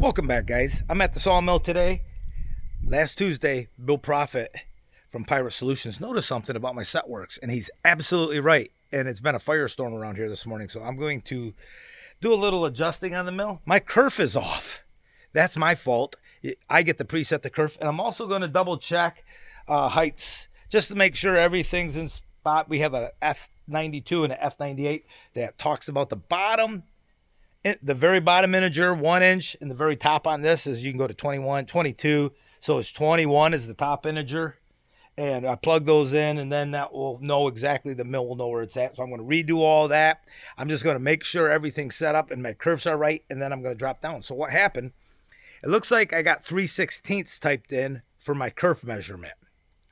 Welcome back, guys. I'm at the Sawmill today. Last Tuesday, Bill Profit from Pirate Solutions noticed something about my setworks, and he's absolutely right. And it's been a firestorm around here this morning, so I'm going to do a little adjusting on the mill. My kerf is off. That's my fault. I get to preset the kerf, and I'm also going to double check heights just to make sure everything's in spot. We have a F92 and a F98 that talks about the bottom. The very bottom integer, 1 inch, and the very top on this is you can go to 21, 22. So it's 21 is the top integer. And I plug those in, and then that will know exactly, the mill will know where it's at. So I'm going to redo all that. I'm just going to make sure everything's set up and my curves are right, and then I'm going to drop down. So what happened, it looks like I got 3/16 typed in for my kerf measurement.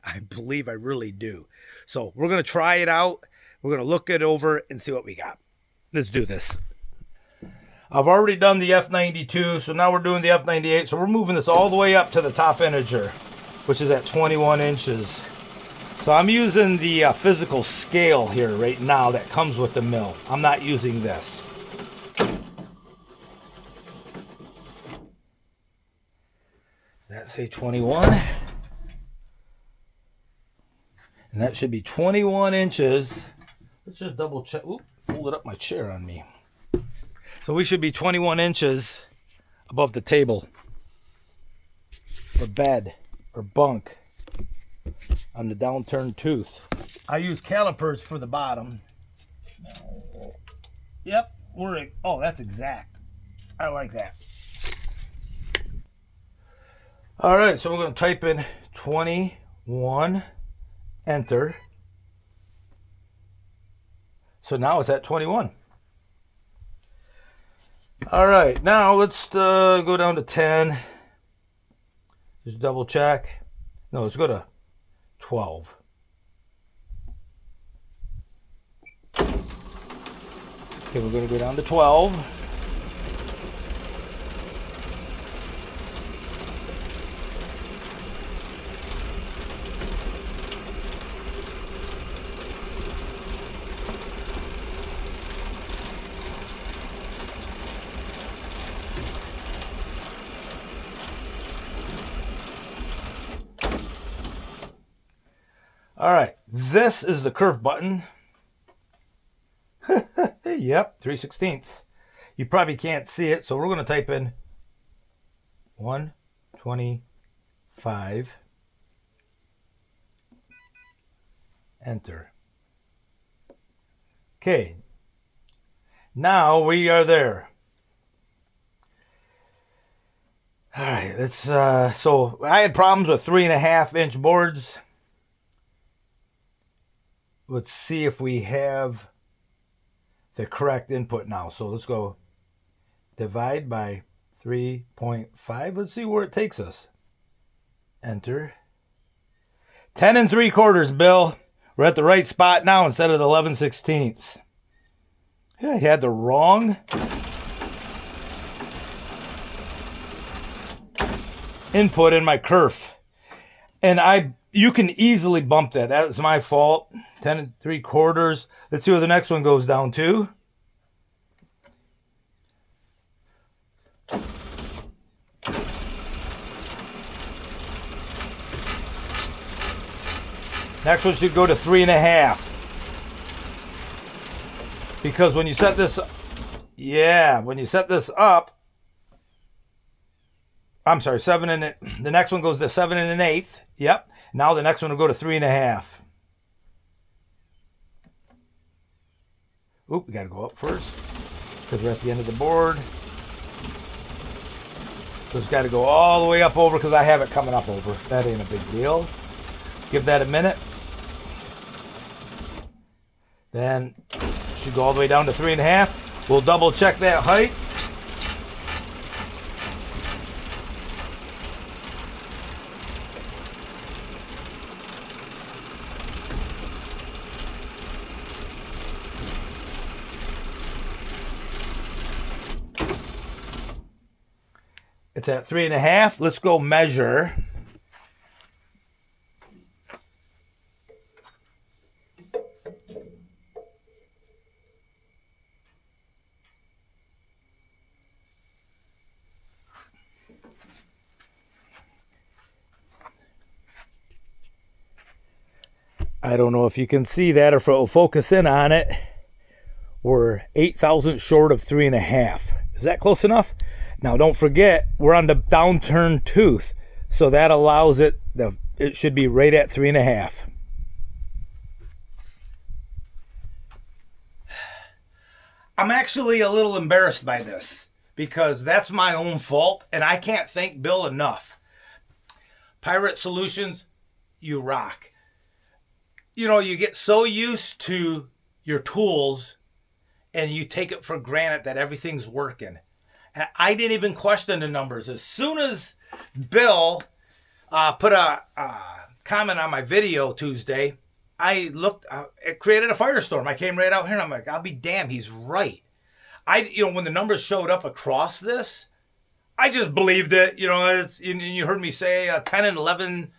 I believe I really do. So we're going to try it out. We're going to look it over and see what we got. Let's do this. I've already done the F92, so now we're doing the F98. So we're moving this all the way up to the top integer, which is at 21 inches. So I'm using the physical scale here right now that comes with the mill. I'm not using this. Does that say 21? And that should be 21 inches. Let's just double check. Oop, folded up my chair on me. So we should be 21 inches above the table, or bed, or bunk on the downturned tooth. I use calipers for the bottom. Yep, oh, that's exact. I like that. All right, so we're going to type in 21, enter. So now it's at 21. All right, now let's go down to 10. Just double check. No, let's go to 12. Okay, we're going to go down to 12. All right, this is the curve button. Yep, 3/16. You probably can't see it, so we're going to type in 125. Enter. Okay, now we are there. All right, let's. So I had problems with 3.5-inch boards. Let's see if we have the correct input now. So let's go divide by 3.5. Let's see where it takes us. Enter. 10 3/4, Bill. We're at the right spot now instead of the 11/16. Yeah, I had the wrong input in my kerf. And you can easily bump that. That was my fault. 10 3/4. Let's see where the next one goes down to. Next one should go to 3.5. Because when you set this, when you set this up, I'm sorry, 7 and the next one goes to 7 1/8. Yep. Now the next one will go to 3.5. Oop, we got to go up first because we're at the end of the board. So it's got to go all the way up over because I have it coming up over. That ain't a big deal. Give that a minute. Then it should go all the way down to 3.5. We'll double check that height. It's at 3.5. Let's go measure. I don't know if you can see that or if it'll focus in on it. We're 8 thousandths short of 3.5. Is that close enough? Now don't forget, we're on the downturned tooth, so that allows it, it should be right at 3.5. I'm actually a little embarrassed by this because that's my own fault and I can't thank Bill enough. Pirate Solutions, you rock. You know, you get so used to your tools and you take it for granted that everything's working. And I didn't even question the numbers. As soon as Bill put a comment on my video Tuesday, I looked, it created a firestorm. I came right out here and I'm like, I'll be damned, he's right. When the numbers showed up across this, I just believed it. You know, you heard me say 10 and 11,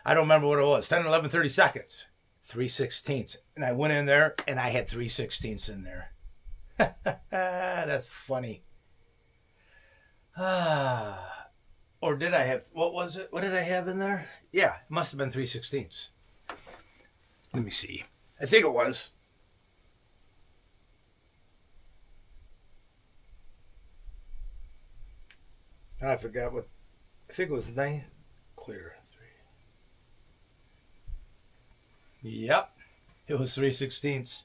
I don't remember what it was, 10 and 11, 30 seconds, 3/16. And I went in there and I had 3/16 in there. That's funny. Or did I have, what was it? What did I have in there? Yeah, it must have been 3/16. Let me see. I think it was. I forgot what. I think it was 9. Clear. 3. Yep. It was 3/16.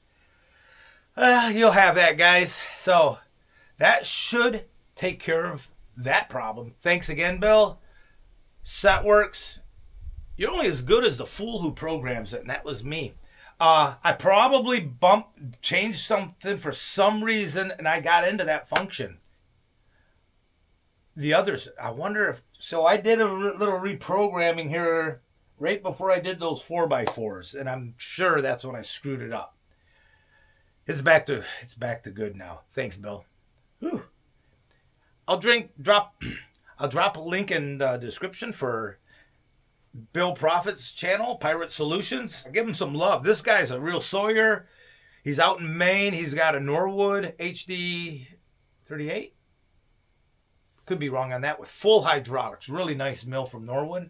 You'll have that, guys. So that should take care of that problem. Thanks again, Bill. Setworks. You're only as good as the fool who programs it, and that was me. I probably changed something for some reason, and I got into that function. The others, I wonder if... So I did a little reprogramming here right before I did those 4x4s, and I'm sure that's when I screwed it up. It's back to good now. Thanks, Bill. Whew. I'll drop a link in the description for Bill Prophet's channel, Pirate Solutions. I'll give him some love. This guy's a real sawyer. He's out in Maine. He's got a Norwood HD 38. Could be wrong on that, with full hydraulics. Really nice mill from Norwood.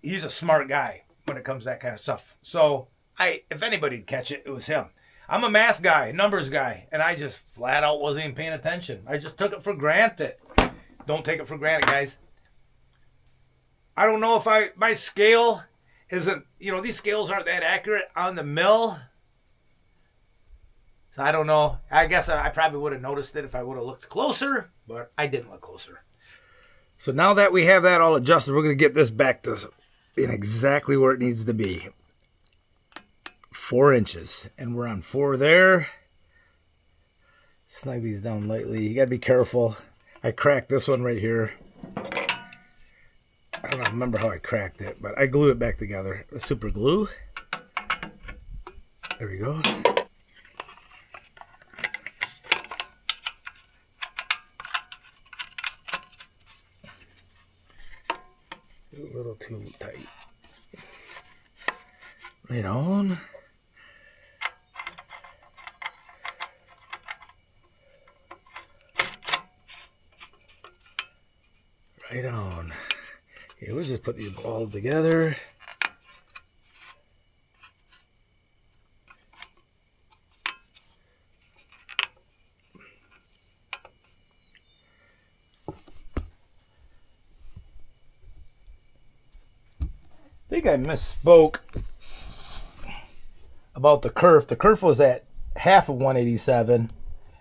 He's a smart guy when it comes to that kind of stuff. So if anybody'd catch it, it was him. I'm a math guy, numbers guy, and I just flat out wasn't even paying attention. I just took it for granted. Don't take it for granted, guys. I don't know if my scale isn't, these scales aren't that accurate on the mill. So I don't know. I guess I probably would have noticed it if I would have looked closer, but I didn't look closer. So now that we have that all adjusted, we're going to get this back to in exactly where it needs to be. 4 inches. And we're on 4 there. Snug these down lightly. You got to be careful. I cracked this one right here. I don't remember how I cracked it, but I glued it back together. A super glue. There we go. A little too tight. Right on. Right on. Okay, we'll just put these all together. I think I misspoke about the kerf. The kerf was at half of 187,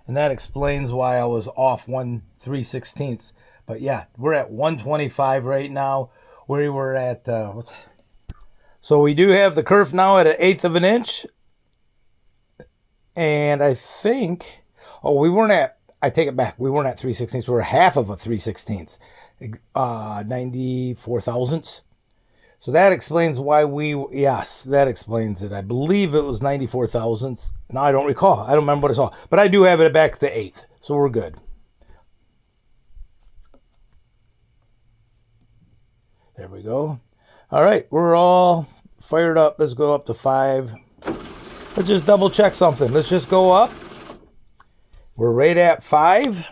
and that explains why I was off 3/16. But yeah, we're at 125 right now. We were at so we do have the kerf now at 1/8 of an inch, and I think we weren't at. I take it back. We weren't at 3/16. We were half of a 3/16, 94 thousandths. So that explains why yes, that explains it. I believe it was 94 thousandths. Now I don't recall. I don't remember what I saw. But I do have it back to 1/8. So we're good. There we go. All right, we're all fired up. Let's go up to 5. Let's just double check something. Let's just go up. We're right at 5.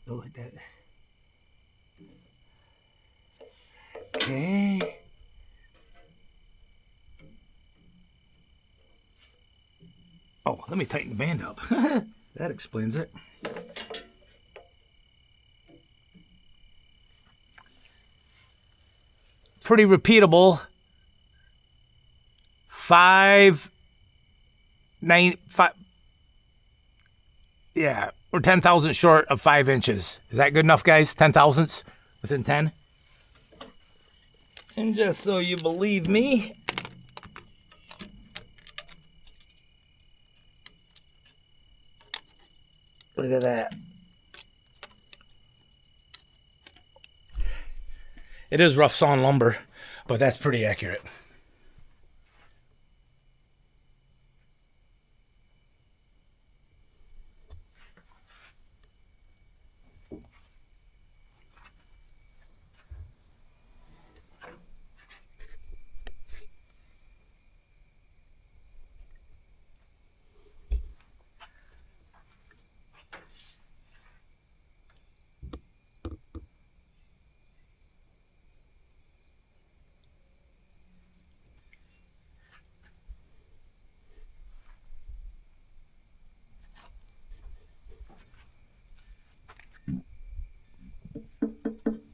Go like that. Okay. Oh, let me tighten the band up. That explains it. Pretty repeatable. 5, 9, 5. Yeah, we're 10 thousandths short of 5 inches. Is that good enough, guys? 10 thousandths within 10. And just so you believe me, look at that. It is rough sawn lumber, but that's pretty accurate.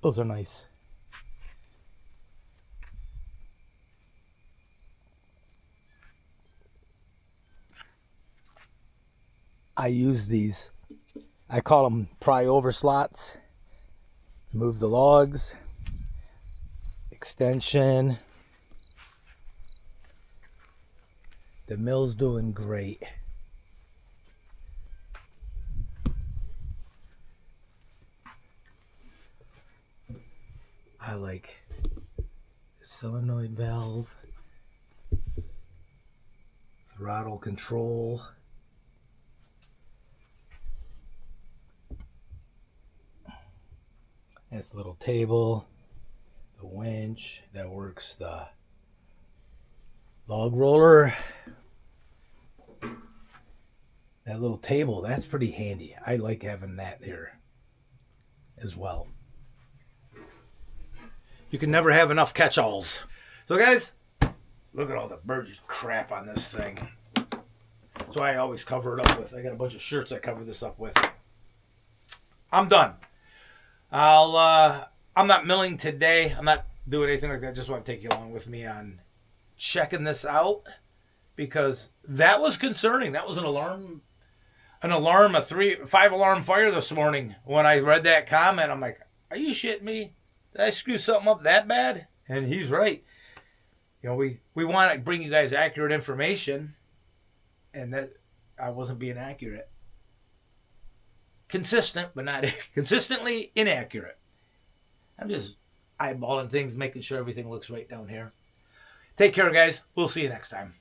Those are nice. I use these. I call them pry over slots. Move the logs. Extension. The mill's doing great. I like the solenoid valve, throttle control, that's the little table, the winch that works the log roller, that little table, that's pretty handy. I like having that there as well. You can never have enough catch-alls. So guys, look at all the bird crap on this thing. That's why I always cover it up with. I got a bunch of shirts I cover this up with. I'm done. I'm not milling today. I'm not doing anything like that. I just want to take you along with me on checking this out, because that was concerning. That was an alarm, a 5-alarm fire this morning. When I read that comment, I'm like, are you shitting me? Did I screw something up that bad? And he's right. You know, we want to bring you guys accurate information, and that I wasn't being accurate. Consistent, but not consistently inaccurate. I'm just eyeballing things, making sure everything looks right down here. Take care, guys. We'll see you next time.